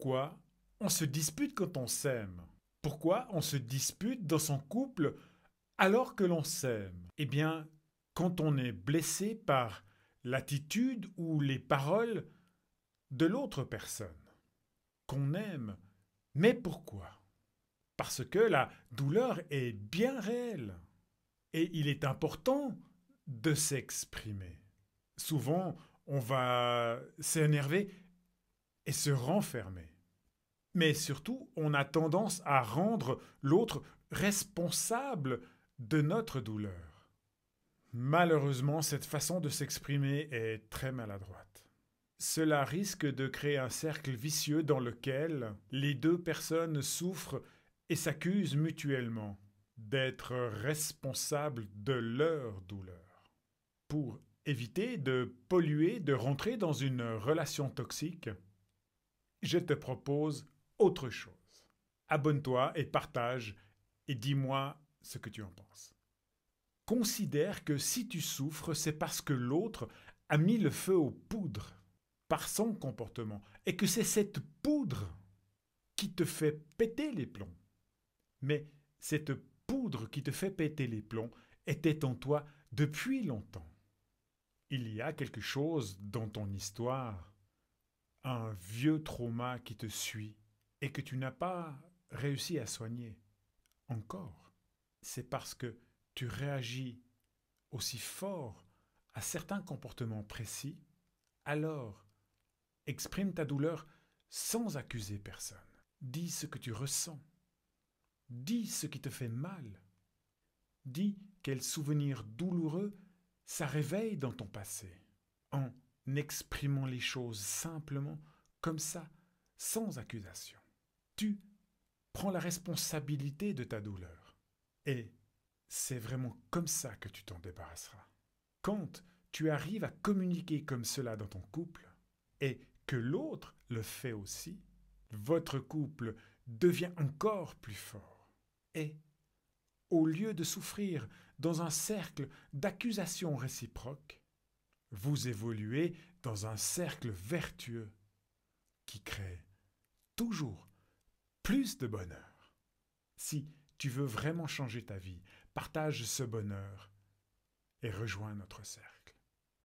Pourquoi on se dispute quand on s'aime? Pourquoi on se dispute dans son couple alors que l'on s'aime? Eh bien, quand on est blessé par l'attitude ou les paroles de l'autre personne qu'on aime. Mais pourquoi? Parce que la douleur est bien réelle et il est important de s'exprimer. Souvent, on va s'énerver et se renfermer. Mais surtout, on a tendance à rendre l'autre responsable de notre douleur. Malheureusement, cette façon de s'exprimer est très maladroite. Cela risque de créer un cercle vicieux dans lequel les deux personnes souffrent et s'accusent mutuellement d'être responsables de leur douleur. Pour éviter de polluer, de rentrer dans une relation toxique, je te propose autre chose. Abonne-toi et partage et dis-moi ce que tu en penses. Considère que si tu souffres, c'est parce que l'autre a mis le feu aux poudres par son comportement et que c'est cette poudre qui te fait péter les plombs. Mais cette poudre qui te fait péter les plombs était en toi depuis longtemps. Il y a quelque chose dans ton histoire, un vieux trauma qui te suit et que tu n'as pas réussi à soigner encore. C'est parce que tu réagis aussi fort à certains comportements précis, alors exprime ta douleur sans accuser personne. Dis ce que tu ressens. Dis ce qui te fait mal. Dis quel souvenir douloureux ça réveille dans ton passé. En exprimant les choses simplement, comme ça, sans accusation. Tu prends la responsabilité de ta douleur. Et c'est vraiment comme ça que tu t'en débarrasseras. Quand tu arrives à communiquer comme cela dans ton couple, et que l'autre le fait aussi, votre couple devient encore plus fort. Et au lieu de souffrir dans un cercle d'accusations réciproques, vous évoluez dans un cercle vertueux qui crée toujours plus de bonheur. Si tu veux vraiment changer ta vie, partage ce bonheur et rejoins notre cercle.